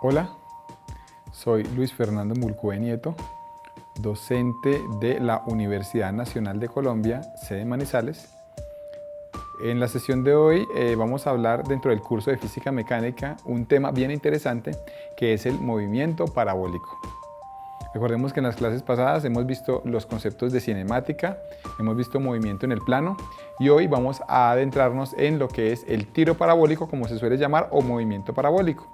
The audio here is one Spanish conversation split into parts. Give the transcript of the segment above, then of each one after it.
Hola, soy Luis Fernando Mulcúe Nieto, docente de la Universidad Nacional de Colombia, sede Manizales. En la sesión de hoy vamos a hablar dentro del curso de Física Mecánica un tema bien interesante que es el movimiento parabólico. Recordemos que en las clases pasadas hemos visto los conceptos de cinemática, hemos visto movimiento en el plano y hoy vamos a adentrarnos en lo que es el tiro parabólico, como se suele llamar, o movimiento parabólico.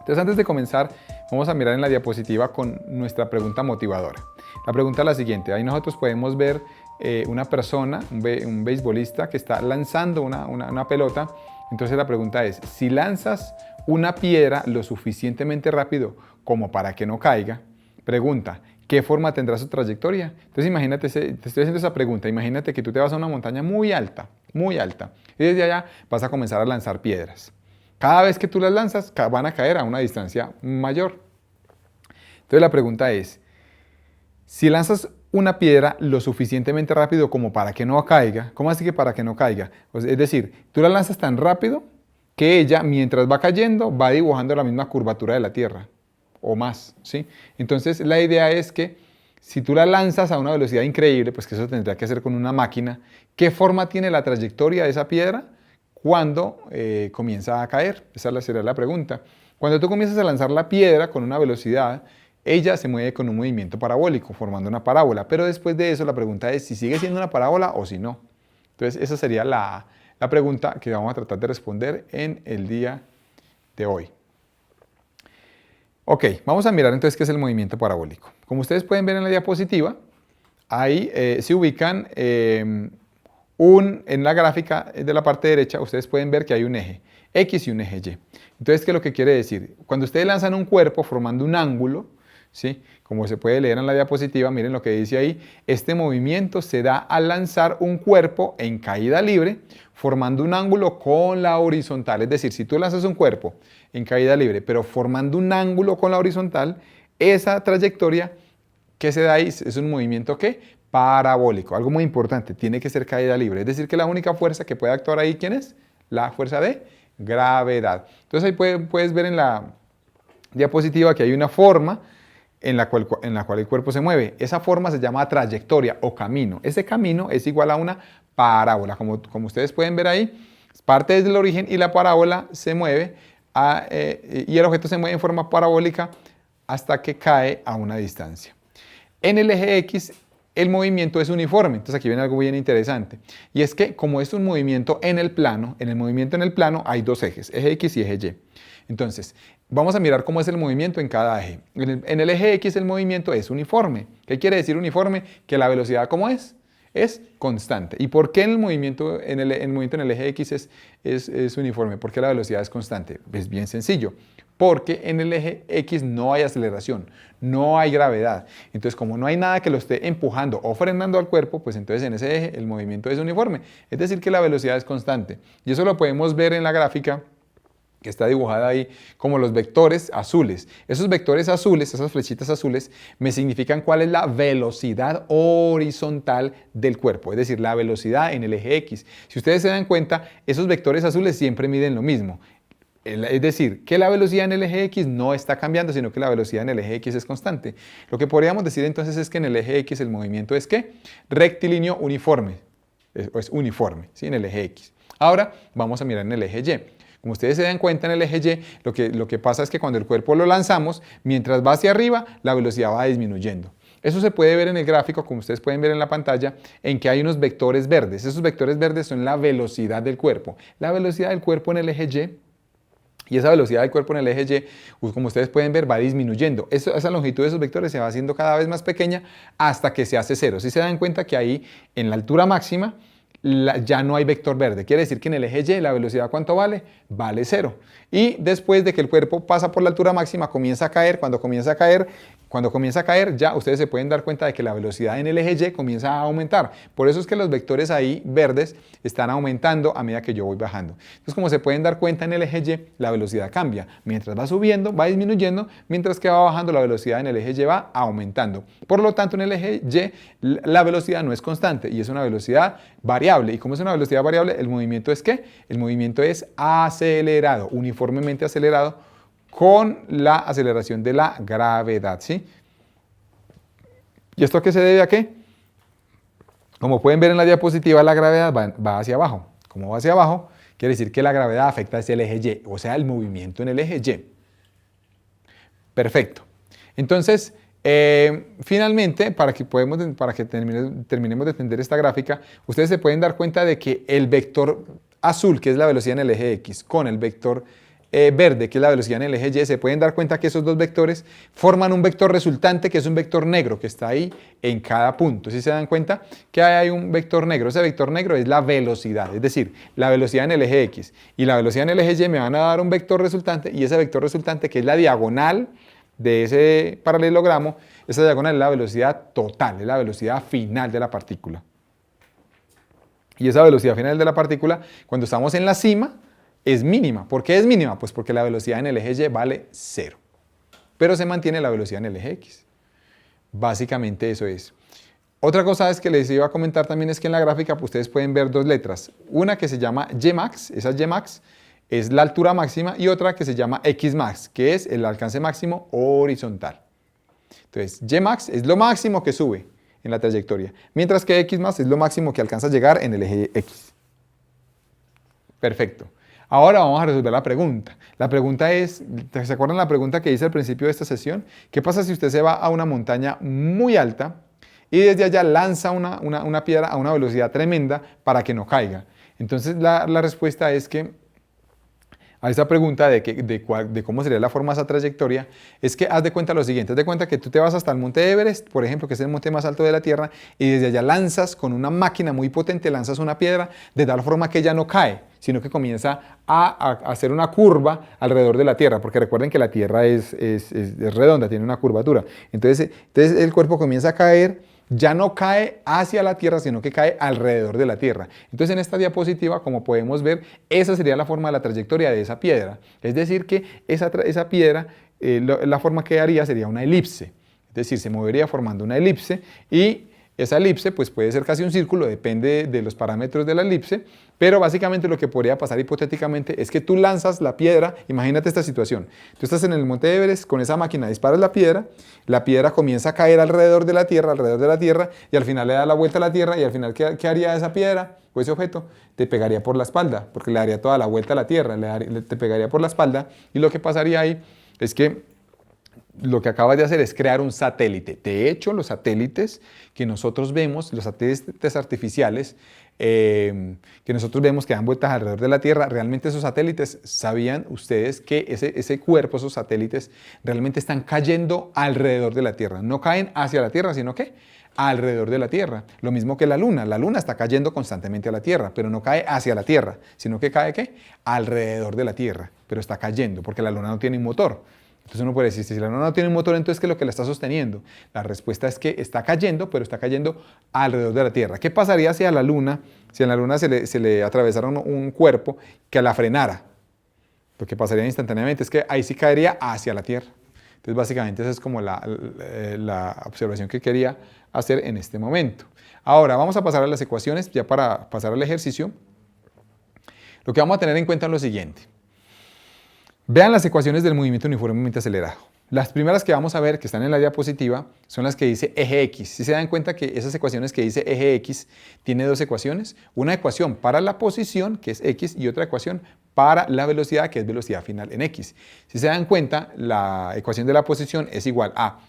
Entonces, antes de comenzar, vamos a mirar en la diapositiva con nuestra pregunta motivadora. La pregunta es la siguiente: ahí nosotros podemos ver una persona, un beisbolista que está lanzando una pelota. Entonces la pregunta es, si lanzas una piedra lo suficientemente rápido como para que no caiga, pregunta, ¿qué forma tendrá su trayectoria? Entonces imagínate, te estoy haciendo esa pregunta, imagínate que tú te vas a una montaña muy alta, y desde allá vas a comenzar a lanzar piedras. Cada vez que tú las lanzas, van a caer a una distancia mayor. Entonces la pregunta es, si lanzas una piedra lo suficientemente rápido como para que no caiga, ¿cómo así que para que no caiga? Es decir, tú la lanzas tan rápido que ella, mientras va cayendo, va dibujando la misma curvatura de la Tierra, o más, ¿sí? Entonces la idea es que si tú la lanzas a una velocidad increíble, pues que eso tendría que hacer con una máquina, ¿qué forma tiene la trayectoria de esa piedra cuando comienza a caer? Esa sería la pregunta. Cuando tú comienzas a lanzar la piedra con una velocidad, ella se mueve con un movimiento parabólico, formando una parábola, pero después de eso la pregunta es si sigue siendo una parábola o si no. Entonces esa sería la pregunta que vamos a tratar de responder en el día de hoy. Ok, vamos a mirar entonces qué es el movimiento parabólico. Como ustedes pueden ver en la diapositiva, ahí se ubican en la gráfica de la parte derecha, ustedes pueden ver que hay un eje X y un eje Y. Entonces, ¿qué es lo que quiere decir? Cuando ustedes lanzan un cuerpo formando un ángulo, ¿sí? Como se puede leer en la diapositiva, miren lo que dice ahí, este movimiento se da al lanzar un cuerpo en caída libre, formando un ángulo con la horizontal. Es decir, si tú lanzas un cuerpo en caída libre, pero formando un ángulo con la horizontal, esa trayectoria que se da ahí es un movimiento ¿qué? Parabólico. Algo muy importante, tiene que ser caída libre. Es decir, que la única fuerza que puede actuar ahí, ¿quién es? La fuerza de gravedad. Entonces ahí puedes ver en la diapositiva que hay una forma en la cual el cuerpo se mueve. Esa forma se llama trayectoria o camino. Ese camino es igual a una parábola. Como ustedes pueden ver ahí, parte desde el origen y la parábola se mueve y el objeto se mueve en forma parabólica hasta que cae a una distancia. En el eje X el movimiento es uniforme. Entonces aquí viene algo bien interesante. Y es que como es un movimiento en el plano, hay dos ejes, eje X y eje Y. Entonces, vamos a mirar cómo es el movimiento en cada eje. En el eje X el movimiento es uniforme. ¿Qué quiere decir uniforme? Que la velocidad, ¿cómo es? Es constante. ¿Y por qué el movimiento en el eje X es uniforme? ¿Por qué la velocidad es constante? Es bien sencillo. Porque en el eje X no hay aceleración, no hay gravedad. Entonces, como no hay nada que lo esté empujando o frenando al cuerpo, pues entonces en ese eje el movimiento es uniforme. Es decir, que la velocidad es constante. Y eso lo podemos ver en la gráfica que está dibujada ahí como los vectores azules. Esos vectores azules, esas flechitas azules, me significan cuál es la velocidad horizontal del cuerpo, es decir, la velocidad en el eje X. Si ustedes se dan cuenta, esos vectores azules siempre miden lo mismo. Es decir, que la velocidad en el eje X no está cambiando, sino que la velocidad en el eje X es constante. Lo que podríamos decir entonces es que en el eje X el movimiento es ¿qué? Rectilíneo uniforme. Es uniforme, ¿sí? En el eje X. Ahora vamos a mirar en el eje Y. Como ustedes se dan cuenta en el eje Y, lo que pasa es que cuando el cuerpo lo lanzamos, mientras va hacia arriba, la velocidad va disminuyendo. Eso se puede ver en el gráfico, como ustedes pueden ver en la pantalla, en que hay unos vectores verdes. Esos vectores verdes son la velocidad del cuerpo. La velocidad del cuerpo en el eje Y esa velocidad del cuerpo en el eje Y, como ustedes pueden ver, va disminuyendo. Esa longitud de esos vectores se va haciendo cada vez más pequeña hasta que se hace cero. Si se dan cuenta que ahí, en la altura máxima, ya no hay vector verde. Quiere decir que en el eje Y la velocidad ¿cuánto vale? Vale 0. Y después de que el cuerpo pasa por la altura máxima, comienza a caer. Cuando comienza a caer, ya ustedes se pueden dar cuenta de que la velocidad en el eje Y comienza a aumentar. Por eso es que los vectores ahí verdes están aumentando a medida que yo voy bajando. Entonces, como se pueden dar cuenta, en el eje Y la velocidad cambia. Mientras va subiendo, va disminuyendo, mientras que va bajando, la velocidad en el eje Y va aumentando. Por lo tanto, en el eje Y la velocidad no es constante y es una velocidad variable. ¿Y cómo es una velocidad variable? El movimiento es ¿qué? El movimiento es acelerado, uniformemente acelerado, con la aceleración de la gravedad, ¿sí? ¿Y esto a qué se debe a qué? Como pueden ver en la diapositiva, la gravedad va hacia abajo. Como va hacia abajo, quiere decir que la gravedad afecta hacia el eje Y, o sea, el movimiento en el eje Y. Perfecto. Entonces, finalmente, para que terminemos de entender esta gráfica, ustedes se pueden dar cuenta de que el vector azul, que es la velocidad en el eje X, con el vector verde, que es la velocidad en el eje Y, se pueden dar cuenta que esos dos vectores forman un vector resultante, que es un vector negro, que está ahí en cada punto. ¿Sí se dan cuenta? Que hay un vector negro. Ese vector negro es la velocidad, es decir, la velocidad en el eje X y la velocidad en el eje Y me van a dar un vector resultante, y ese vector resultante, que es la diagonal de ese paralelogramo, esa diagonal es la velocidad total, es la velocidad final de la partícula. Y esa velocidad final de la partícula, cuando estamos en la cima, es mínima. ¿Por qué es mínima? Pues porque la velocidad en el eje Y vale 0. Pero se mantiene la velocidad en el eje X. Básicamente eso es. Otra cosa es que les iba a comentar también es que en la gráfica pues, ustedes pueden ver dos letras. Una que se llama Ymax, esa Ymax es la altura máxima, y otra que se llama Xmax, que es el alcance máximo horizontal. Entonces, Ymax es lo máximo que sube en la trayectoria, mientras que Xmax es lo máximo que alcanza a llegar en el eje X. Perfecto. Ahora vamos a resolver la pregunta. La pregunta es, ¿se acuerdan la pregunta que hice al principio de esta sesión? ¿Qué pasa si usted se va a una montaña muy alta y desde allá lanza una piedra a una velocidad tremenda para que no caiga? Entonces la respuesta es que a esa pregunta de cómo sería la forma de esa trayectoria, es que haz de cuenta lo siguiente: haz de cuenta que tú te vas hasta el monte Everest, por ejemplo, que es el monte más alto de la Tierra, y desde allá lanzas con una máquina muy potente, lanzas una piedra de tal forma que ella no cae, sino que comienza a hacer una curva alrededor de la Tierra, porque recuerden que la Tierra es redonda, tiene una curvatura. Entonces el cuerpo comienza a caer. Ya no cae hacia la Tierra, sino que cae alrededor de la Tierra. Entonces, en esta diapositiva, como podemos ver, esa sería la forma de la trayectoria de esa piedra. Es decir, que esa piedra, la forma que haría sería una elipse. Es decir, se movería formando una elipse, y esa elipse pues, puede ser casi un círculo, depende de los parámetros de la elipse, pero básicamente lo que podría pasar hipotéticamente es que tú lanzas la piedra. Imagínate esta situación: tú estás en el monte Everest con esa máquina, disparas la piedra comienza a caer alrededor de la Tierra, y al final le da la vuelta a la Tierra, y al final, ¿qué haría esa piedra o ese objeto? Te pegaría por la espalda, porque le daría toda la vuelta a la Tierra, te pegaría por la espalda, y lo que pasaría ahí es que lo que acabas de hacer es crear un satélite. De hecho, los satélites que nosotros vemos, los satélites artificiales que nosotros vemos que dan vueltas alrededor de la Tierra, realmente esos satélites, ¿sabían ustedes que ese cuerpo, esos satélites, realmente están cayendo alrededor de la Tierra? No caen hacia la Tierra, sino que alrededor de la Tierra. Lo mismo que la Luna. La Luna está cayendo constantemente a la Tierra, pero no cae hacia la Tierra, sino que cae ¿qué? Alrededor de la Tierra, pero está cayendo, porque la Luna no tiene un motor. Entonces uno puede decir, si la Luna no tiene un motor, entonces ¿qué es lo que la está sosteniendo? La respuesta es que está cayendo, pero está cayendo alrededor de la Tierra. ¿Qué pasaría si a la Luna se le atravesara un cuerpo que la frenara? Lo que pasaría instantáneamente es que ahí sí caería hacia la Tierra. Entonces básicamente esa es como la observación que quería hacer en este momento. Ahora vamos a pasar a las ecuaciones, ya para pasar al ejercicio. Lo que vamos a tener en cuenta es lo siguiente. Vean las ecuaciones del movimiento uniformemente acelerado. Las primeras que vamos a ver, que están en la diapositiva, son las que dice eje X. Si se dan cuenta que esas ecuaciones que dice eje X tiene dos ecuaciones: una ecuación para la posición, que es X, y otra ecuación para la velocidad, que es velocidad final en X. Si se dan cuenta, la ecuación de la posición es igual a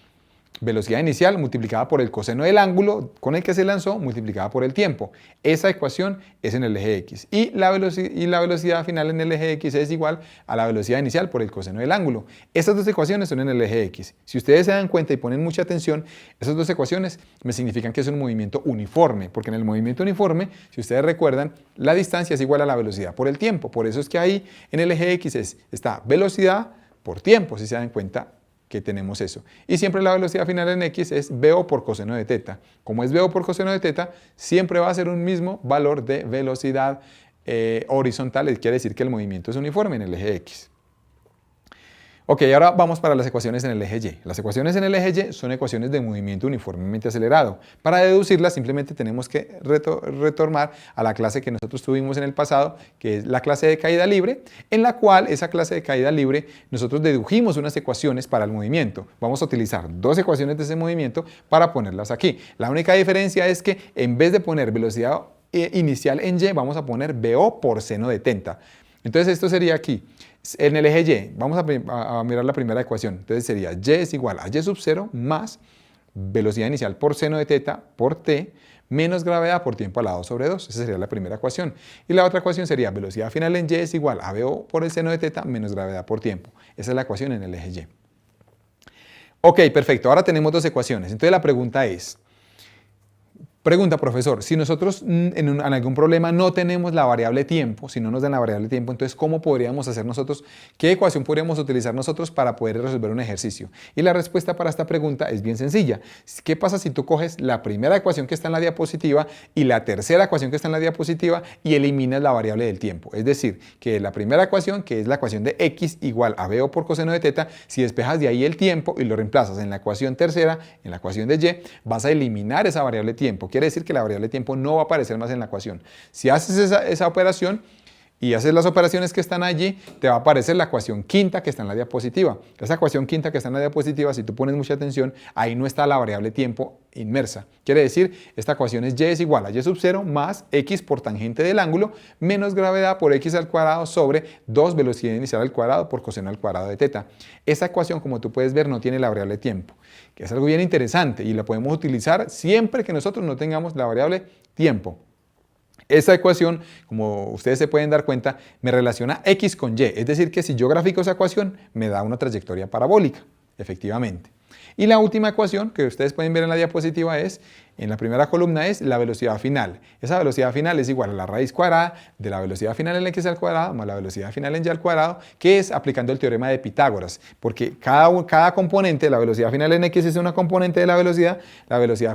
velocidad inicial multiplicada por el coseno del ángulo con el que se lanzó multiplicada por el tiempo. Esa ecuación es en el eje X. Y la velocidad final en el eje X es igual a la velocidad inicial por el coseno del ángulo. Estas dos ecuaciones son en el eje X. Si ustedes se dan cuenta y ponen mucha atención, esas dos ecuaciones me significan que es un movimiento uniforme, porque en el movimiento uniforme, si ustedes recuerdan, la distancia es igual a la velocidad por el tiempo. Por eso es que ahí en el eje X está velocidad por tiempo, si se dan cuenta que tenemos eso. Y siempre la velocidad final en X es VO por coseno de teta. Como es VO por coseno de teta, siempre va a ser un mismo valor de velocidad horizontal. Quiere decir que el movimiento es uniforme en el eje X. Ok, ahora vamos para las ecuaciones en el eje Y. Las ecuaciones en el eje Y son ecuaciones de movimiento uniformemente acelerado. Para deducirlas simplemente tenemos que retornar a la clase que nosotros tuvimos en el pasado, que es la clase de caída libre, en la cual esa clase de caída libre nosotros dedujimos unas ecuaciones para el movimiento. Vamos a utilizar dos ecuaciones de ese movimiento para ponerlas aquí. La única diferencia es que en vez de poner velocidad inicial en Y, vamos a poner BO por seno de teta. Entonces esto sería aquí. En el eje Y, vamos a mirar la primera ecuación. Entonces sería Y es igual a Y sub 0 más velocidad inicial por seno de teta por T menos gravedad por tiempo a la 2 sobre 2. Esa sería la primera ecuación. Y la otra ecuación sería velocidad final en Y es igual a BO por el seno de teta menos gravedad por tiempo. Esa es la ecuación en el eje Y. Ok, perfecto. Ahora tenemos dos ecuaciones. Entonces la pregunta es... Pregunta, profesor, si nosotros en algún problema no tenemos la variable tiempo, si no nos dan la variable tiempo, entonces ¿cómo podríamos hacer nosotros, qué ecuación podríamos utilizar nosotros para poder resolver un ejercicio? Y la respuesta para esta pregunta es bien sencilla. ¿Qué pasa si tú coges la primera ecuación que está en la diapositiva y la tercera ecuación que está en la diapositiva y eliminas la variable del tiempo? Es decir, que la primera ecuación, que es la ecuación de x igual a BO por coseno de teta, si despejas de ahí el tiempo y lo reemplazas en la ecuación tercera, en la ecuación de y, vas a eliminar esa variable tiempo. Quiere decir que la variable tiempo no va a aparecer más en la ecuación. Si haces esa operación y haces las operaciones que están allí, te va a aparecer la ecuación quinta que está en la diapositiva. Esa ecuación quinta que está en la diapositiva, si tú pones mucha atención, ahí no está la variable tiempo inmersa. Quiere decir, esta ecuación es y es igual a y sub 0 más x por tangente del ángulo menos gravedad por x al cuadrado sobre 2 velocidad inicial al cuadrado por coseno al cuadrado de teta. Esa ecuación, como tú puedes ver, no tiene la variable tiempo, que es algo bien interesante y la podemos utilizar siempre que nosotros no tengamos la variable tiempo. Esa ecuación, como ustedes se pueden dar cuenta, me relaciona x con y, es decir, que si yo grafico esa ecuación, me da una trayectoria parabólica, efectivamente. Y la última ecuación que ustedes pueden ver en la diapositiva es, en la primera columna es la velocidad final. Esa velocidad final es igual a la raíz cuadrada de la velocidad final en x al cuadrado más la velocidad final en y al cuadrado, que es aplicando el teorema de Pitágoras, porque cada componente, la velocidad final en x es una componente de la velocidad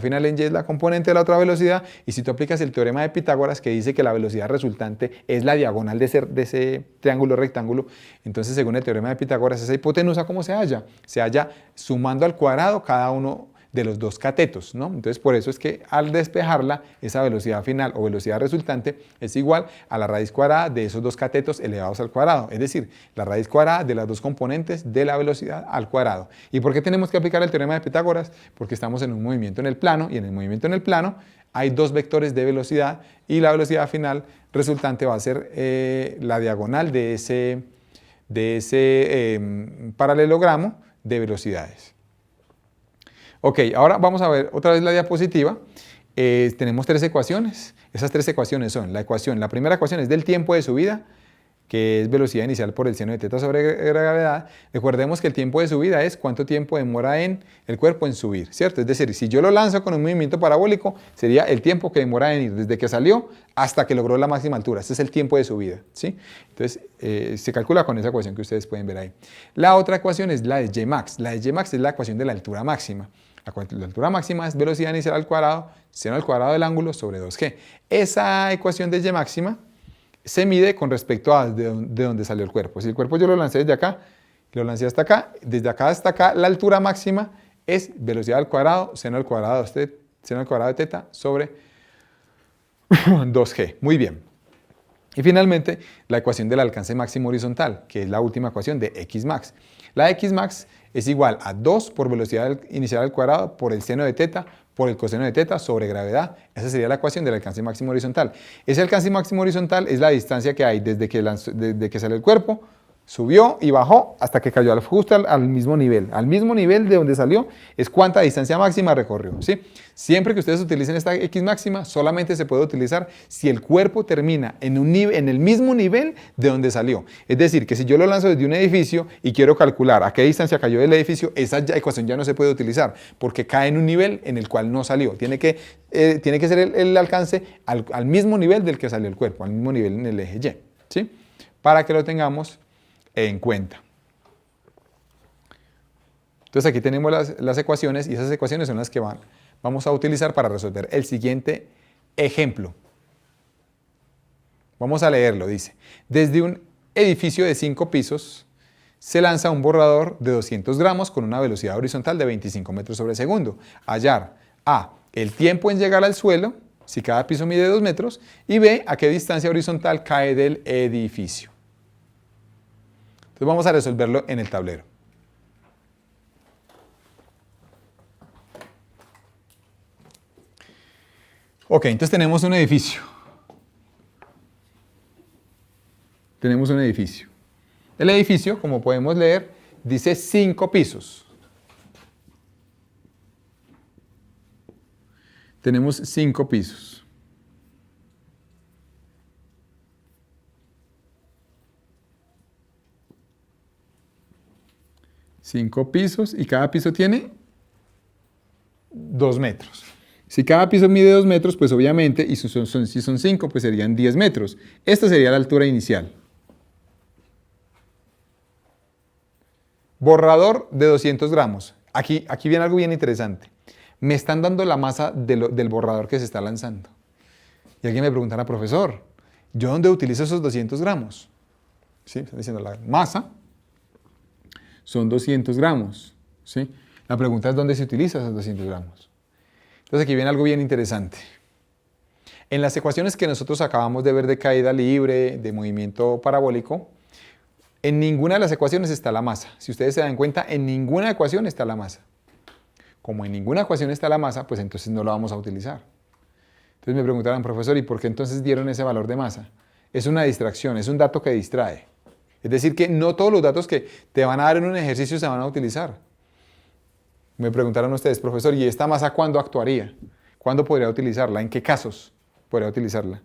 final en y es la componente de la otra velocidad, y si tú aplicas el teorema de Pitágoras que dice que la velocidad resultante es la diagonal de ese triángulo rectángulo, entonces según el teorema de Pitágoras esa hipotenusa, ¿cómo se halla? Se halla sumando al cuadrado cada uno de los dos catetos, ¿no? Entonces por eso es que al despejarla, esa velocidad final o velocidad resultante es igual a la raíz cuadrada de esos dos catetos elevados al cuadrado, es decir, la raíz cuadrada de las dos componentes de la velocidad al cuadrado. ¿Y por qué tenemos que aplicar el teorema de Pitágoras? Porque estamos en un movimiento en el plano y en el movimiento en el plano hay dos vectores de velocidad y la velocidad final resultante va a ser la diagonal de ese paralelogramo de velocidades. Ok, ahora vamos a ver otra vez la diapositiva. Tenemos tres ecuaciones. Esas tres ecuaciones son la primera ecuación es del tiempo de subida, que es velocidad inicial por el seno de teta sobre gravedad. Recordemos que el tiempo de subida es cuánto tiempo demora el cuerpo en subir, ¿cierto? Es decir, si yo lo lanzo con un movimiento parabólico, sería el tiempo que demora en ir desde que salió hasta que logró la máxima altura. Este es el tiempo de subida, ¿sí? Entonces, se calcula con esa ecuación que ustedes pueden ver ahí. La otra ecuación es la de Ymax. La de Ymax es la ecuación de la altura máxima. La altura máxima es velocidad inicial al cuadrado, seno al cuadrado del ángulo sobre 2g. Esa ecuación de Y máxima se mide con respecto a de dónde salió el cuerpo. Si el cuerpo yo lo lancé desde acá, lo lancé hasta acá, desde acá hasta acá, la altura máxima es velocidad al cuadrado, seno al cuadrado de teta sobre 2g. Muy bien. Y finalmente, la ecuación del alcance máximo horizontal, que es la última ecuación de xmax. La xmax es igual a 2 por velocidad inicial al cuadrado por el seno de teta por el coseno de teta sobre gravedad. Esa sería la ecuación del alcance máximo horizontal. Ese alcance máximo horizontal es la distancia que hay desde que sale el cuerpo, subió y bajó hasta que cayó justo al mismo nivel. Al mismo nivel de donde salió es cuánta distancia máxima recorrió, ¿sí? Siempre que ustedes utilicen esta X máxima, solamente se puede utilizar si el cuerpo termina en el mismo nivel de donde salió. Es decir, que si yo lo lanzo desde un edificio y quiero calcular a qué distancia cayó del edificio, esa ecuación ya no se puede utilizar porque cae en un nivel en el cual no salió. Tiene que ser el alcance al mismo nivel del que salió el cuerpo, al mismo nivel en el eje Y, ¿sí? Para que lo tengamos en cuenta. Entonces aquí tenemos las ecuaciones y esas ecuaciones son las que vamos a utilizar para resolver el siguiente ejemplo. Vamos a leerlo, dice. Desde un edificio de 5 pisos se lanza un borrador de 200 gramos con una velocidad horizontal de 25 metros sobre segundo. Hallar A, el tiempo en llegar al suelo, si cada piso mide 2 metros, y B, a qué distancia horizontal cae del edificio. Entonces vamos a resolverlo en el tablero. Ok, entonces tenemos un edificio. Tenemos un edificio. El edificio, como podemos leer, dice 5 pisos. Tenemos 5 pisos. Cinco pisos y cada piso tiene 2 metros. Si cada piso mide 2 metros, pues obviamente, y si son 5, pues serían 10 metros. Esta sería la altura inicial. Borrador de 200 gramos. Aquí viene algo bien interesante. Me están dando la masa del borrador que se está lanzando. Y alguien me preguntará, profesor, ¿yo dónde utilizo esos 200 gramos? ¿Sí? Están diciendo la masa son 200 gramos. ¿Sí? La pregunta es, ¿dónde se utiliza esos 200 gramos? Entonces aquí viene algo bien interesante. En las ecuaciones que nosotros acabamos de ver de caída libre, de movimiento parabólico, en ninguna de las ecuaciones está la masa. Si ustedes se dan cuenta, en ninguna ecuación está la masa. Como en ninguna ecuación está la masa, pues entonces no la vamos a utilizar. Entonces me preguntarán, profesor, ¿y por qué entonces dieron ese valor de masa? Es una distracción, es un dato que distrae. Es decir, que no todos los datos que te van a dar en un ejercicio se van a utilizar. Me preguntaron ustedes, profesor, ¿y esta masa cuándo actuaría? ¿Cuándo podría utilizarla? ¿En qué casos podría utilizarla?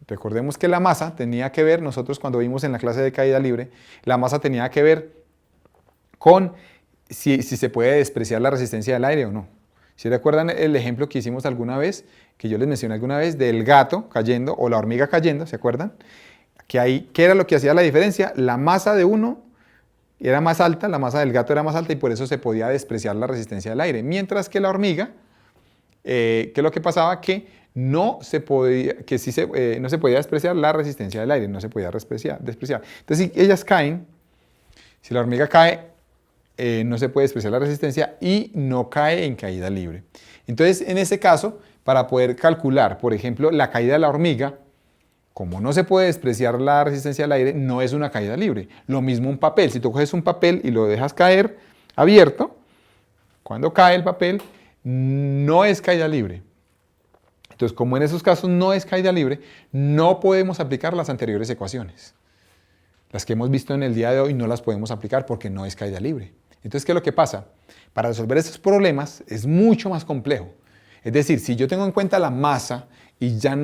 Recordemos que la masa tenía que ver, nosotros cuando vimos en la clase de caída libre, la masa tenía que ver con si se puede despreciar la resistencia del aire o no. Si recuerdan el ejemplo que hicimos alguna vez, que yo les mencioné alguna vez, del gato cayendo o la hormiga cayendo, ¿se acuerdan? Que ahí, ¿qué era lo que hacía la diferencia? La masa de uno era más alta, la masa del gato era más alta y por eso se podía despreciar la resistencia del aire. Mientras que la hormiga, ¿qué es lo que pasaba? Que no se podía despreciar la resistencia del aire, no se podía despreciar. Entonces, si ellas caen, si la hormiga cae, no se puede despreciar la resistencia y no cae en caída libre. Entonces, en ese caso, para poder calcular, por ejemplo, la caída de la hormiga, como no se puede despreciar la resistencia del aire, no es una caída libre. Lo mismo un papel. Si tú coges un papel y lo dejas caer abierto, cuando cae el papel, no es caída libre. Entonces, como en esos casos no es caída libre, no podemos aplicar las anteriores ecuaciones. Las que hemos visto en el día de hoy no las podemos aplicar porque no es caída libre. Entonces, ¿qué es lo que pasa? Para resolver estos problemas es mucho más complejo. Es decir, si yo tengo en cuenta la masa y ya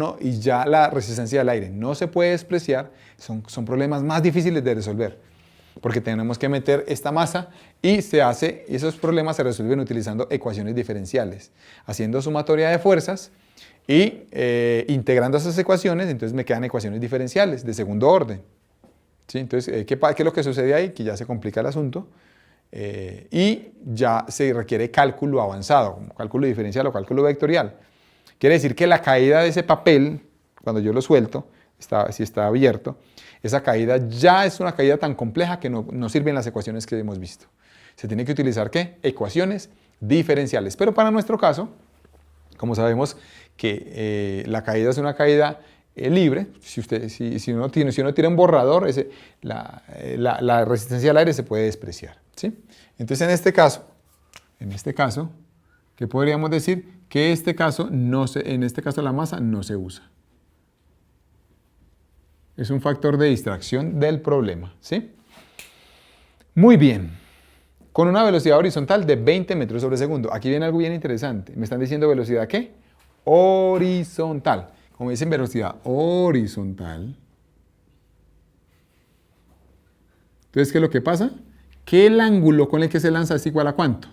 la resistencia del aire no se puede despreciar, son problemas más difíciles de resolver. Porque tenemos que meter esta masa y esos problemas se resuelven utilizando ecuaciones diferenciales, haciendo sumatoria de fuerzas y integrando esas ecuaciones, entonces me quedan ecuaciones diferenciales de segundo orden. ¿Sí? Entonces, ¿qué es lo que sucede ahí? Que ya se complica el asunto y ya se requiere cálculo avanzado, como cálculo diferencial o cálculo vectorial. Quiere decir que la caída de ese papel, cuando yo lo suelto, si está abierto, esa caída ya es una caída tan compleja que no sirven las ecuaciones que hemos visto. Se tiene que utilizar, ¿qué? Ecuaciones diferenciales. Pero para nuestro caso, como sabemos que la caída es una caída libre, si uno tiene un borrador, la resistencia al aire se puede despreciar. ¿Sí? Entonces, en este caso, ¿qué podríamos decir? Que en este caso la masa no se usa. Es un factor de distracción del problema. ¿Sí? Muy bien. Con una velocidad horizontal de 20 metros sobre segundo. Aquí viene algo bien interesante. Me están diciendo velocidad, ¿qué? Horizontal. Como dicen velocidad horizontal. Entonces, ¿qué es lo que pasa? Que el ángulo con el que se lanza es igual a ¿cuánto?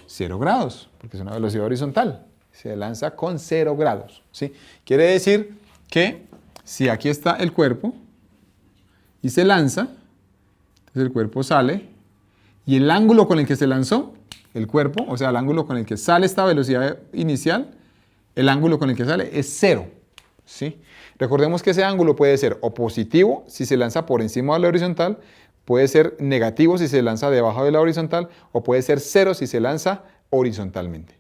0 grados, porque es una velocidad horizontal. Se lanza con 0 grados. ¿Sí? Quiere decir que si aquí está el cuerpo y se lanza, entonces el cuerpo sale y el ángulo con el que se lanzó el cuerpo, o sea, el ángulo con el que sale esta velocidad inicial, el ángulo con el que sale es 0. ¿Sí? Recordemos que ese ángulo puede ser o positivo si se lanza por encima de la horizontal puede ser negativo si se lanza debajo de la horizontal o puede ser 0 si se lanza horizontalmente.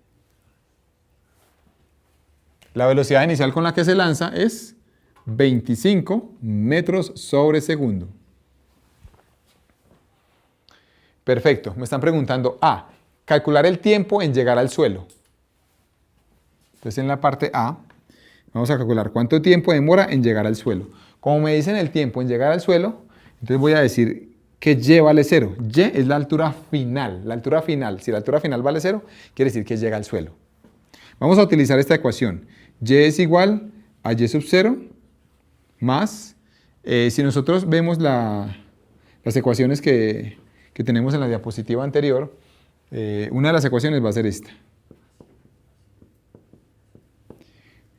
La velocidad inicial con la que se lanza es 25 metros sobre segundo. Perfecto, me están preguntando A, calcular el tiempo en llegar al suelo. Entonces en la parte A, vamos a calcular cuánto tiempo demora en llegar al suelo. Como me dicen el tiempo en llegar al suelo, entonces voy a decir que Y vale 0. Y es la altura final. La altura final, si la altura final vale 0, quiere decir que llega al suelo. Vamos a utilizar esta ecuación. Y es igual a Y sub 0 más, si nosotros vemos las ecuaciones que tenemos en la diapositiva anterior, una de las ecuaciones va a ser esta.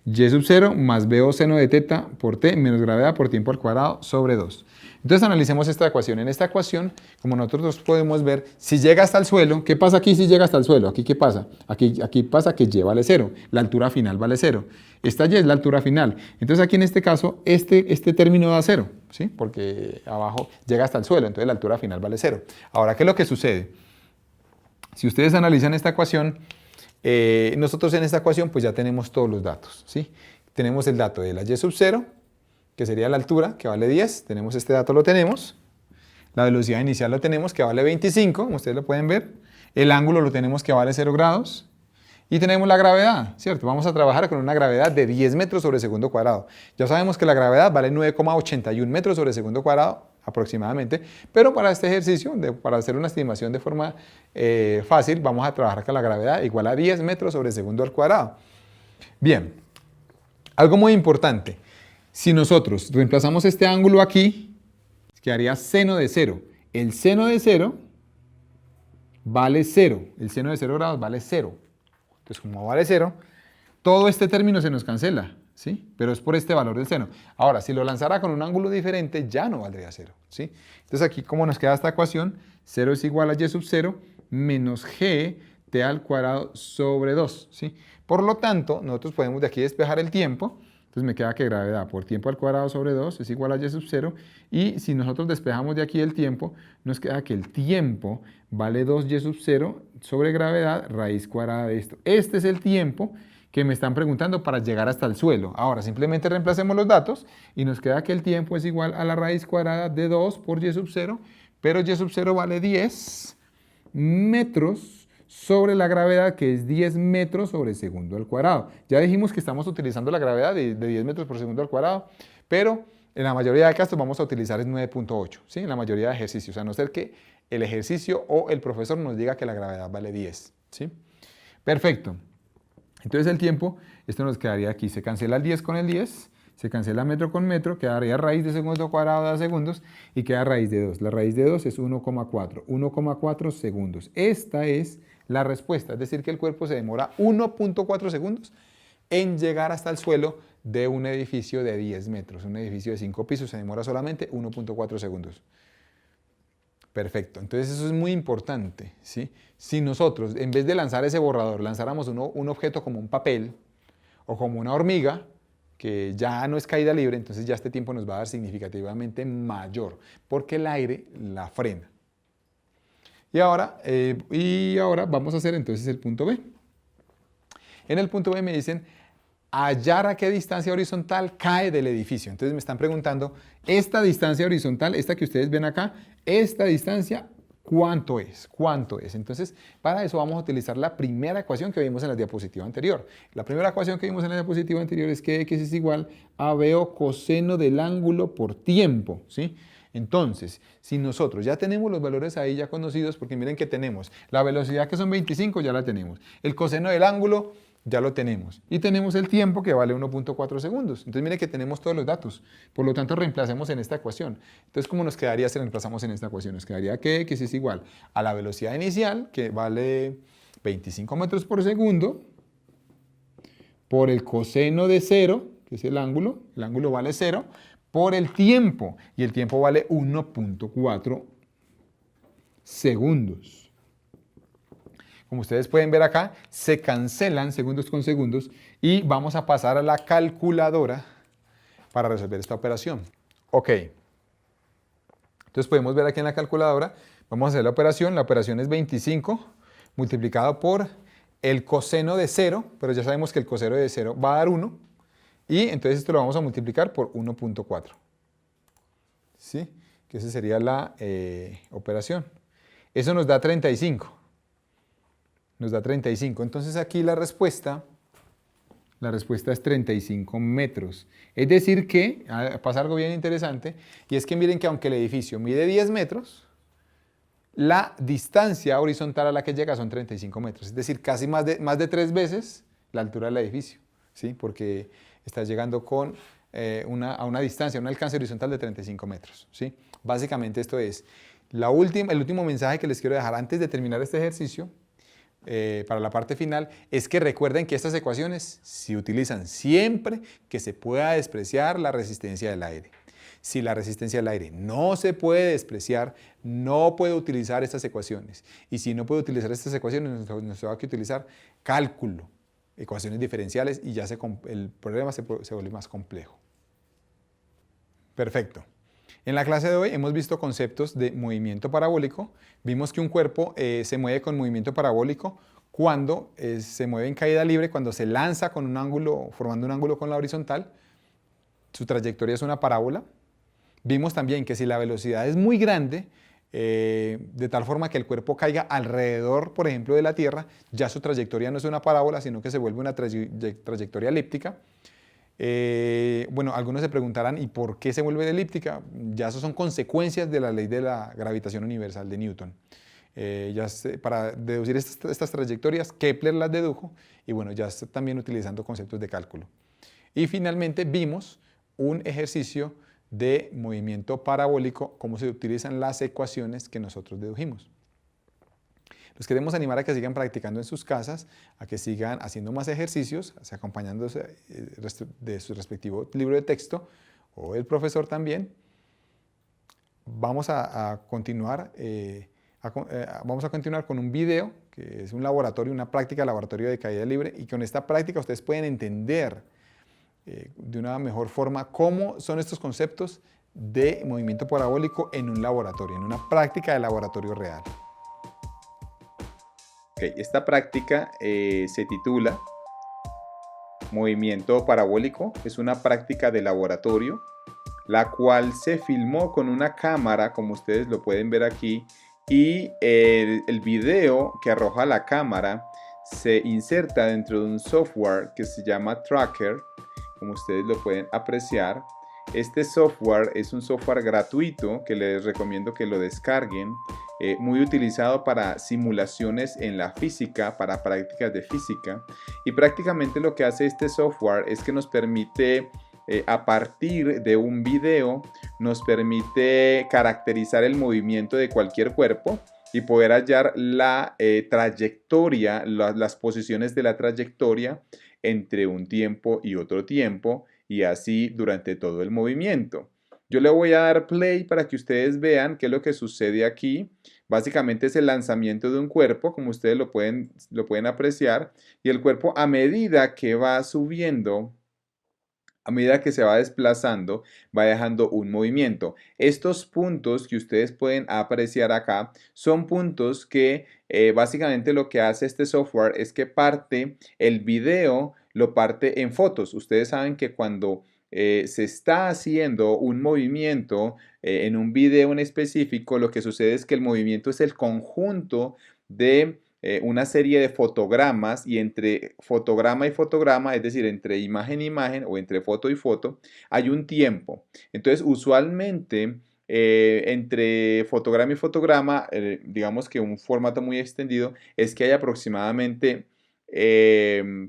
Y sub 0 más BO seno de teta por T menos gravedad por tiempo al cuadrado sobre 2. Entonces analicemos esta ecuación. En esta ecuación, como nosotros podemos ver, si llega hasta el suelo, ¿qué pasa aquí si llega hasta el suelo? ¿Aquí qué pasa? Aquí pasa que Y vale 0, la altura final vale 0. Esta Y es la altura final. Entonces aquí en este caso, este término da 0, ¿sí? Porque abajo llega hasta el suelo, entonces la altura final vale 0. Ahora, ¿qué es lo que sucede? Si ustedes analizan esta ecuación, nosotros en esta ecuación pues ya tenemos todos los datos, ¿sí? Tenemos el dato de la Y sub 0, que sería la altura, que vale 10, tenemos este dato, lo tenemos. La velocidad inicial lo tenemos, que vale 25, como ustedes lo pueden ver. El ángulo lo tenemos, que vale 0 grados. Y tenemos la gravedad, ¿cierto? Vamos a trabajar con una gravedad de 10 metros sobre segundo cuadrado. Ya sabemos que la gravedad vale 9,81 metros sobre segundo cuadrado, aproximadamente, pero para este ejercicio, para hacer una estimación de forma fácil, vamos a trabajar con la gravedad igual a 10 metros sobre segundo al cuadrado. Bien, algo muy importante, si nosotros reemplazamos este ángulo aquí, quedaría seno de 0. El seno de 0 vale 0, el seno de 0 grados vale 0. Entonces, como vale 0, todo este término se nos cancela, ¿sí? Pero es por este valor del seno. Ahora, si lo lanzara con un ángulo diferente, ya no valdría 0, ¿sí? Entonces, aquí, como nos queda esta ecuación, 0 es igual a Y sub 0 menos G T al cuadrado sobre 2, ¿sí? Por lo tanto, nosotros podemos de aquí despejar el tiempo. Entonces me queda que gravedad por tiempo al cuadrado sobre 2 es igual a Y sub 0. Y si nosotros despejamos de aquí el tiempo, nos queda que el tiempo vale 2Y sub 0 sobre gravedad raíz cuadrada de esto. Este es el tiempo que me están preguntando para llegar hasta el suelo. Ahora simplemente reemplacemos los datos y nos queda que el tiempo es igual a la raíz cuadrada de 2 por Y sub 0, pero Y sub 0 vale 10 metros sobre la gravedad, que es 10 metros sobre segundo al cuadrado. Ya dijimos que estamos utilizando la gravedad de 10 metros por segundo al cuadrado, pero en la mayoría de casos vamos a utilizar el 9.8, ¿sí? En la mayoría de ejercicios, a no ser que el ejercicio o el profesor nos diga que la gravedad vale 10, ¿sí? Perfecto. Entonces el tiempo, esto nos quedaría aquí, se cancela el 10 con el 10, se cancela metro con metro, quedaría raíz de segundo cuadrado de segundos y queda raíz de 2. La raíz de 2 es 1,4 segundos. Esta es la respuesta, es decir, que el cuerpo se demora 1.4 segundos en llegar hasta el suelo de un edificio de 10 metros. Un edificio de 5 pisos se demora solamente 1.4 segundos. Perfecto, entonces eso es muy importante, ¿sí? Si nosotros, en vez de lanzar ese borrador, lanzáramos un objeto como un papel o como una hormiga, que ya no es caída libre, entonces ya este tiempo nos va a dar significativamente mayor, porque el aire la frena. Y ahora vamos a hacer entonces el punto B. En el punto B me dicen hallar a qué distancia horizontal cae del edificio. Entonces me están preguntando, esta distancia horizontal, esta que ustedes ven acá, esta distancia, ¿cuánto es? ¿Cuánto es? Entonces, para eso vamos a utilizar la primera ecuación que vimos en la diapositiva anterior. La primera ecuación que vimos en la diapositiva anterior es que X es igual a BO coseno del ángulo por tiempo, ¿sí? Entonces, si nosotros ya tenemos los valores ahí ya conocidos, porque miren que tenemos la velocidad que son 25, ya la tenemos. El coseno del ángulo ya lo tenemos. Y tenemos el tiempo que vale 1.4 segundos. Entonces miren que tenemos todos los datos. Por lo tanto, reemplacemos en esta ecuación. Entonces, ¿cómo nos quedaría si reemplazamos en esta ecuación? Nos quedaría que X es igual a la velocidad inicial, que vale 25 metros por segundo, por el coseno de 0, que es el ángulo vale 0, por el tiempo, y el tiempo vale 1.4 segundos. Como ustedes pueden ver acá, se cancelan segundos con segundos y vamos a pasar a la calculadora para resolver esta operación. Ok. Entonces podemos ver aquí en la calculadora, vamos a hacer la operación es 25 multiplicado por el coseno de 0, pero ya sabemos que el coseno de 0 va a dar 1, y entonces esto lo vamos a multiplicar por 1.4, ¿sí? Que esa sería la operación. Eso nos da 35. Nos da 35. Entonces aquí la respuesta es 35 metros. Es decir que, pasa algo bien interesante, y es que miren que aunque el edificio mide 10 metros, la distancia horizontal a la que llega son 35 metros. Es decir, casi más de 3 veces la altura del edificio, ¿sí? Porque está llegando con, a una distancia, un alcance horizontal de 35 metros, ¿sí? Básicamente esto es el último mensaje que les quiero dejar antes de terminar este ejercicio. Para la parte final, es que recuerden que estas ecuaciones se utilizan siempre que se pueda despreciar la resistencia del aire. Si la resistencia del aire no se puede despreciar, no puede utilizar estas ecuaciones. Y si no puede utilizar estas ecuaciones, nos va a que utilizar cálculo, ecuaciones diferenciales, y ya el problema se vuelve más complejo. Perfecto. En la clase de hoy hemos visto conceptos de movimiento parabólico. Vimos que un cuerpo se mueve con movimiento parabólico cuando se mueve en caída libre, cuando se lanza con un ángulo, formando un ángulo con la horizontal. Su trayectoria es una parábola. Vimos también que si la velocidad es muy grande, de tal forma que el cuerpo caiga alrededor, por ejemplo, de la Tierra, ya su trayectoria no es una parábola, sino que se vuelve una trayectoria elíptica. Bueno, algunos se preguntarán, ¿y por qué se vuelve elíptica? Ya eso son consecuencias de la ley de la gravitación universal de Newton. Para deducir estas trayectorias, Kepler las dedujo, y bueno, ya está también utilizando conceptos de cálculo. Y finalmente vimos un ejercicio de movimiento parabólico, cómo se utilizan las ecuaciones que nosotros dedujimos. Los queremos animar a que sigan practicando en sus casas, a que sigan haciendo más ejercicios, acompañándose de su respectivo libro de texto o el profesor también. Vamos a continuar con un video que es un laboratorio, una práctica de laboratorio de caída libre, y con esta práctica ustedes pueden entender de una mejor forma cómo son estos conceptos de movimiento parabólico en un laboratorio, en una práctica de laboratorio real. Esta práctica se titula Movimiento parabólico. Es una práctica de laboratorio, la cual se filmó con una cámara, como ustedes lo pueden ver aquí, y el video que arroja la cámara se inserta dentro de un software que se llama Tracker, como ustedes lo pueden apreciar. Este software es un software gratuito que les recomiendo que lo descarguen, muy utilizado para simulaciones en la física, para prácticas de física, y prácticamente lo que hace este software es que nos permite, a partir de un video, nos permite caracterizar el movimiento de cualquier cuerpo y poder hallar la trayectoria, las posiciones de la trayectoria entre un tiempo y otro tiempo, y así durante todo el movimiento. Yo le voy a dar play para que ustedes vean qué es lo que sucede aquí. Básicamente es el lanzamiento de un cuerpo, como ustedes lo pueden apreciar, y el cuerpo, a medida que va subiendo, a medida que se va desplazando, va dejando un movimiento. Estos puntos que ustedes pueden apreciar acá son puntos que básicamente lo que hace este software es que parte el video, lo parte en fotos. Ustedes saben que cuando se está haciendo un movimiento en un video en específico, lo que sucede es que el movimiento es el conjunto de una serie de fotogramas, y entre fotograma y fotograma, es decir, entre imagen y imagen o entre foto y foto, hay un tiempo. Entonces, usualmente, entre fotograma y fotograma, digamos que un formato muy extendido es que hay aproximadamente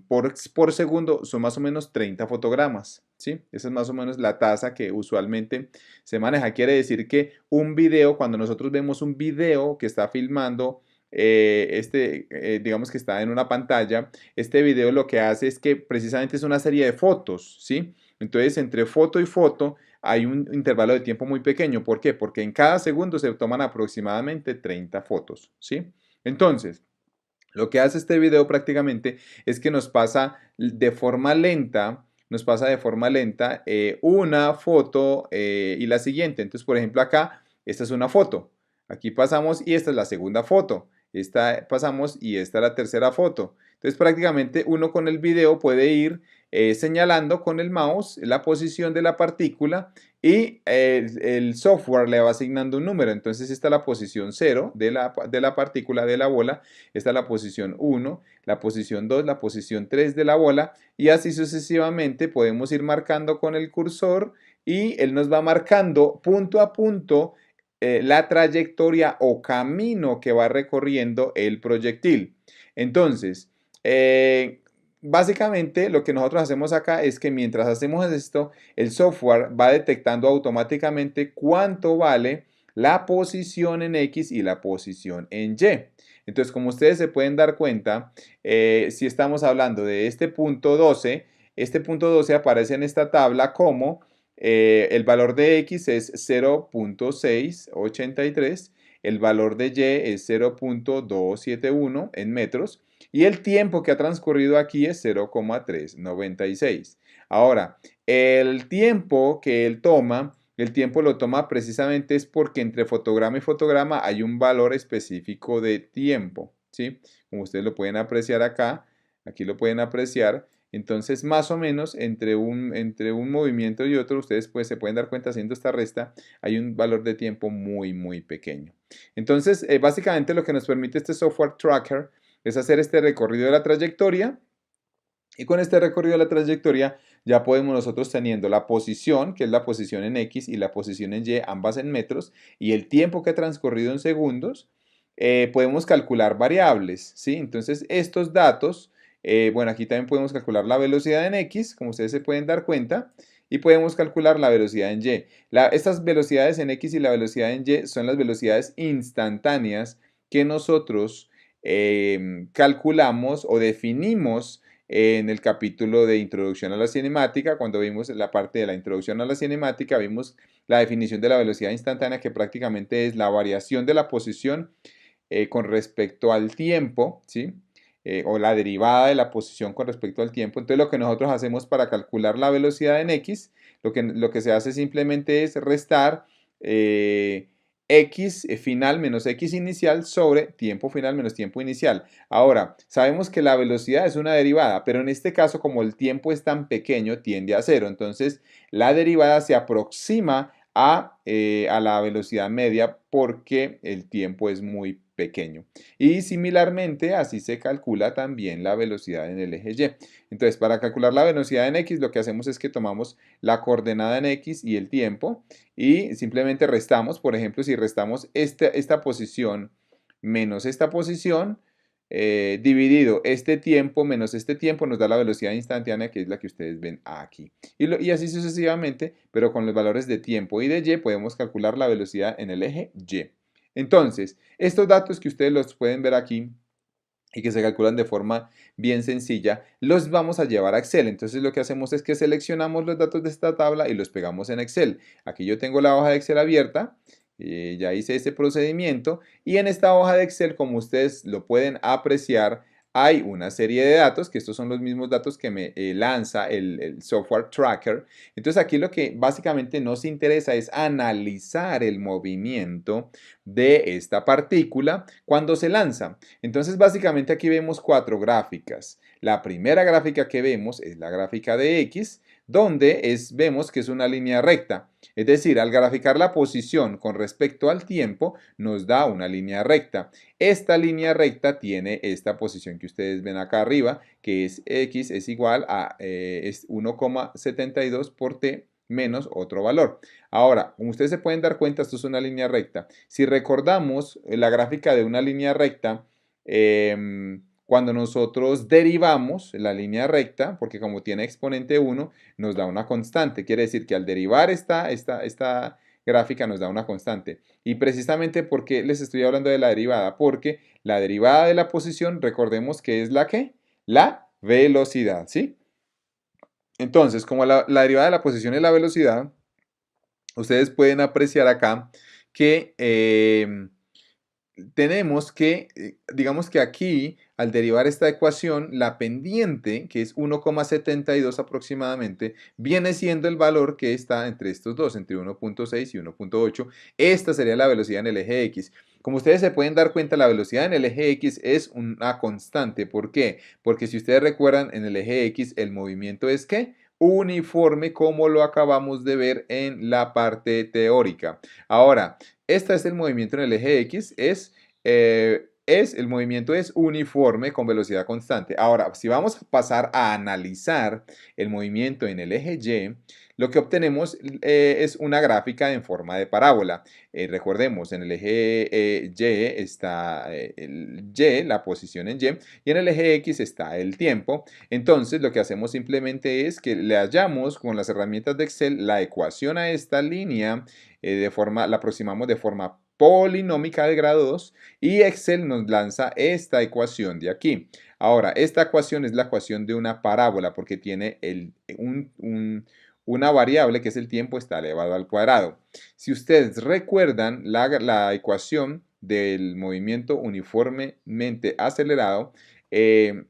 por segundo, son más o menos 30 fotogramas, ¿sí? Esa es más o menos la tasa que usualmente se maneja. Quiere decir que un video, cuando nosotros vemos un video que está filmando, digamos que está en una pantalla, este video lo que hace es que precisamente es una serie de fotos, ¿sí? Entonces, entre foto y foto hay un intervalo de tiempo muy pequeño. ¿Por qué? Porque en cada segundo se toman aproximadamente 30 fotos, ¿sí? Entonces, lo que hace este video prácticamente es que nos pasa de forma lenta, una foto y la siguiente. Entonces, por ejemplo, acá esta es una foto. Aquí pasamos y esta es la segunda foto. Esta pasamos y esta es la tercera foto. Entonces prácticamente uno con el video puede ir señalando con el mouse la posición de la partícula y el software le va asignando un número. Entonces esta es la posición 0 de la partícula de la bola, esta es la posición 1, la posición 2, la posición 3 de la bola y así sucesivamente podemos ir marcando con el cursor y él nos va marcando punto a punto la trayectoria o camino que va recorriendo el proyectil. Entonces, básicamente lo que nosotros hacemos acá es que mientras hacemos esto, el software va detectando automáticamente cuánto vale la posición en X y la posición en Y. Entonces, como ustedes se pueden dar cuenta, si estamos hablando de este punto 12 aparece en esta tabla como el valor de X es 0.683, el valor de Y es 0.271 en metros y el tiempo que ha transcurrido aquí es 0,396. Ahora, el tiempo que él toma, el tiempo lo toma precisamente es porque entre fotograma y fotograma hay un valor específico de tiempo, ¿sí? Como ustedes lo pueden apreciar acá, aquí lo pueden apreciar. Entonces, más o menos, entre un movimiento y otro, ustedes pues, se pueden dar cuenta haciendo esta resta, hay un valor de tiempo muy, muy pequeño. Entonces, básicamente lo que nos permite este software tracker es hacer este recorrido de la trayectoria. Y con este recorrido de la trayectoria ya podemos nosotros teniendo la posición, que es la posición en X y la posición en Y, ambas en metros, y el tiempo que ha transcurrido en segundos, podemos calcular variables, ¿sí? Entonces estos datos, bueno, aquí también podemos calcular la velocidad en X, como ustedes se pueden dar cuenta, y podemos calcular la velocidad en Y. Estas velocidades en X y la velocidad en Y son las velocidades instantáneas que nosotros calculamos o definimos en el capítulo de introducción a la cinemática. Cuando vimos la parte de la introducción a la cinemática, vimos la definición de la velocidad instantánea, que prácticamente es la variación de la posición con respecto al tiempo, ¿sí? O la derivada de la posición con respecto al tiempo. Entonces lo que nosotros hacemos para calcular la velocidad en X, lo que se hace simplemente es restar X final menos X inicial sobre tiempo final menos tiempo inicial. Ahora, sabemos que la velocidad es una derivada, pero en este caso, como el tiempo es tan pequeño, tiende a cero. Entonces, la derivada se aproxima a la velocidad media porque el tiempo es muy pequeño. Y similarmente, así se calcula también la velocidad en el eje Y. Entonces, para calcular la velocidad en X, lo que hacemos es que tomamos la coordenada en X y el tiempo y simplemente restamos. Por ejemplo, si restamos esta posición menos esta posición, dividido este tiempo menos este tiempo nos da la velocidad instantánea, que es la que ustedes ven aquí. Y así sucesivamente, pero con los valores de tiempo y de Y podemos calcular la velocidad en el eje Y. Entonces, estos datos que ustedes los pueden ver aquí y que se calculan de forma bien sencilla, los vamos a llevar a Excel. Entonces lo que hacemos es que seleccionamos los datos de esta tabla y los pegamos en Excel. Aquí yo tengo la hoja de Excel abierta, ya hice este procedimiento y en esta hoja de Excel, como ustedes lo pueden apreciar, hay una serie de datos, que estos son los mismos datos que me lanza el software tracker. Entonces aquí lo que básicamente nos interesa es analizar el movimiento de esta partícula cuando se lanza. Entonces básicamente aquí vemos cuatro gráficas. La primera gráfica que vemos es la gráfica de X, donde vemos que es una línea recta. Es decir, al graficar la posición con respecto al tiempo, nos da una línea recta. Esta línea recta tiene esta posición que ustedes ven acá arriba, que es X es igual a 1,72 por T menos otro valor. Ahora, como ustedes se pueden dar cuenta, esto es una línea recta. Si recordamos la gráfica de una línea recta, cuando nosotros derivamos la línea recta, porque como tiene exponente 1, nos da una constante. Quiere decir que al derivar esta gráfica nos da una constante. Y precisamente, ¿por qué les estoy hablando de la derivada? Porque la derivada de la posición, recordemos que es la ¿qué? La velocidad, ¿sí? Entonces, como la derivada de la posición es la velocidad, ustedes pueden apreciar acá que tenemos que, digamos que aquí al derivar esta ecuación, la pendiente, que es 1,72 aproximadamente, viene siendo el valor que está entre estos dos, entre 1,6 y 1,8. Esta sería la velocidad en el eje X. Como ustedes se pueden dar cuenta, la velocidad en el eje X es una constante. ¿Por qué? Porque si ustedes recuerdan, en el eje X el movimiento es ¿qué? Uniforme, como lo acabamos de ver en la parte teórica. Ahora, este es el movimiento en el eje X, el movimiento es uniforme con velocidad constante. Ahora, si vamos a pasar a analizar el movimiento en el eje Y, lo que obtenemos es una gráfica en forma de parábola. Recordemos, en el eje Y está el Y, la posición en Y, y en el eje X está el tiempo. Entonces, lo que hacemos simplemente es que le hallamos con las herramientas de Excel la ecuación a esta línea, la aproximamos de forma polinómica de grado 2 y Excel nos lanza esta ecuación de aquí. Ahora, esta ecuación es la ecuación de una parábola porque tiene una variable que es el tiempo está elevado al cuadrado. Si ustedes recuerdan la ecuación del movimiento uniformemente acelerado en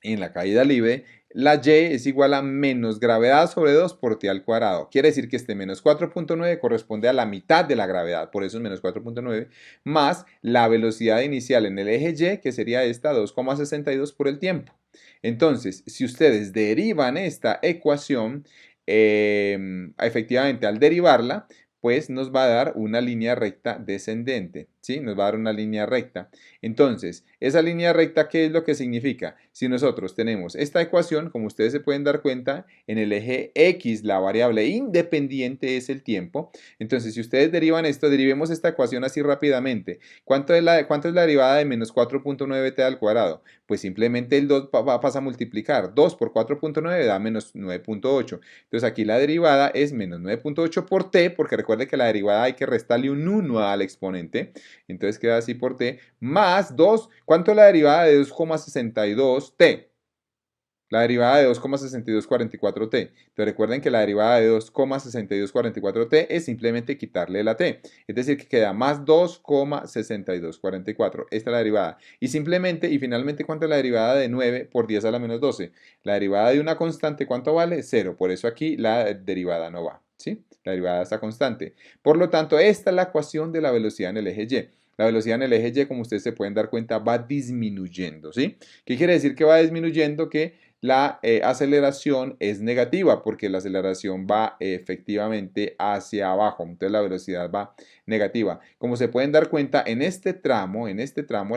la caída libre, la y es igual a menos gravedad sobre 2 por t al cuadrado. Quiere decir que este menos 4.9 corresponde a la mitad de la gravedad, por eso es menos 4.9, más la velocidad inicial en el eje Y, que sería esta 2,62 por el tiempo. Entonces, si ustedes derivan esta ecuación, efectivamente al derivarla, pues nos va a dar una línea recta descendente, ¿sí? Nos va a dar una línea recta. Entonces, esa línea recta, ¿qué es lo que significa? Si nosotros tenemos esta ecuación, como ustedes se pueden dar cuenta, en el eje X la variable independiente es el tiempo. Entonces, si ustedes derivan esto, derivemos esta ecuación así rápidamente. ¿Cuánto es la derivada de menos 4.9t al cuadrado? Pues simplemente el 2 pasa a multiplicar. 2 por 4.9 da menos 9.8. Entonces, aquí la derivada es menos 9.8 por t, porque recuerde que la derivada hay que restarle un 1 al exponente. Entonces queda así por t, más 2. ¿Cuánto es la derivada de 2,62t? La derivada de 2,6244t. Entonces recuerden que la derivada de 2,6244t es simplemente quitarle la t. Es decir, que queda más 2,6244. Esta es la derivada. Y simplemente, y finalmente, ¿cuánto es la derivada de 9 por 10 a la menos 12? La derivada de una constante, ¿cuánto vale? 0. Por eso aquí la derivada no va, ¿sí? La derivada está constante. Por lo tanto, esta es la ecuación de la velocidad en el eje Y. La velocidad en el eje Y, como ustedes se pueden dar cuenta, va disminuyendo, ¿sí? ¿Qué quiere decir que va disminuyendo? Que la aceleración es negativa porque la aceleración va efectivamente hacia abajo, entonces la velocidad va negativa. Como se pueden dar cuenta, en este tramo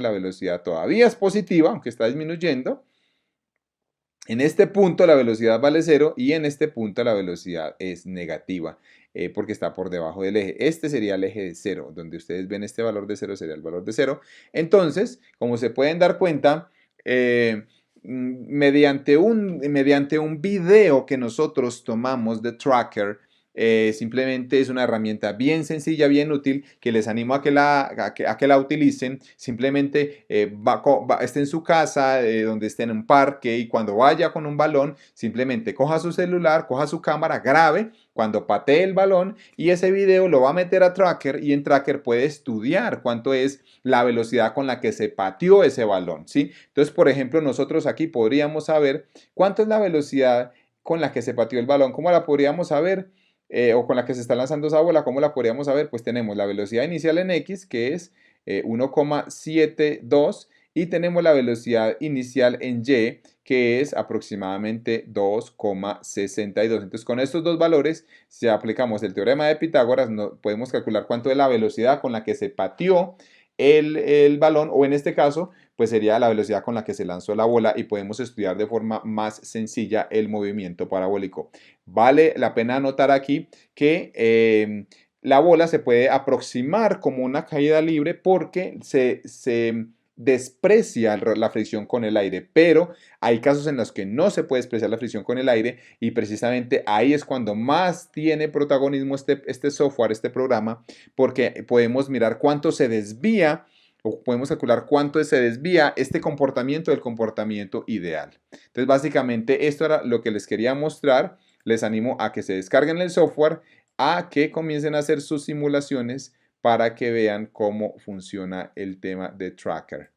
la velocidad todavía es positiva, aunque está disminuyendo. En este punto la velocidad vale 0 y en este punto la velocidad es negativa porque está por debajo del eje. Este sería el eje de 0, donde ustedes ven este valor de 0 sería el valor de 0. Entonces, como se pueden dar cuenta, mediante un video que nosotros tomamos de Tracker, simplemente es una herramienta bien sencilla, bien útil, que les animo a que la utilicen. Simplemente esté en su casa, donde esté en un parque, y cuando vaya con un balón, simplemente coja su celular, coja su cámara, grabe cuando patee el balón y ese video lo va a meter a Tracker y en Tracker puede estudiar cuánto es la velocidad con la que se pateó ese balón, ¿sí? Entonces, por ejemplo, nosotros aquí podríamos saber cuánto es la velocidad con la que se pateó el balón. ¿Cómo la podríamos saber? O con la que se está lanzando esa bola, ¿cómo la podríamos saber? Pues tenemos la velocidad inicial en X, que es 1,72, y tenemos la velocidad inicial en Y, que es aproximadamente 2,62. Entonces, con estos dos valores, si aplicamos el teorema de Pitágoras, podemos calcular cuánto es la velocidad con la que se pateó el balón, o en este caso, pues sería la velocidad con la que se lanzó la bola, y podemos estudiar de forma más sencilla el movimiento parabólico. Vale la pena anotar aquí que la bola se puede aproximar como una caída libre porque se desprecia la fricción con el aire, pero hay casos en los que no se puede despreciar la fricción con el aire, y precisamente ahí es cuando más tiene protagonismo este software, este programa, porque podemos mirar cuánto se desvía, o podemos calcular cuánto se desvía este comportamiento del comportamiento ideal. Entonces, básicamente esto era lo que les quería mostrar. Les animo a que se descarguen el software, a que comiencen a hacer sus simulaciones para que vean cómo funciona el tema de Tracker.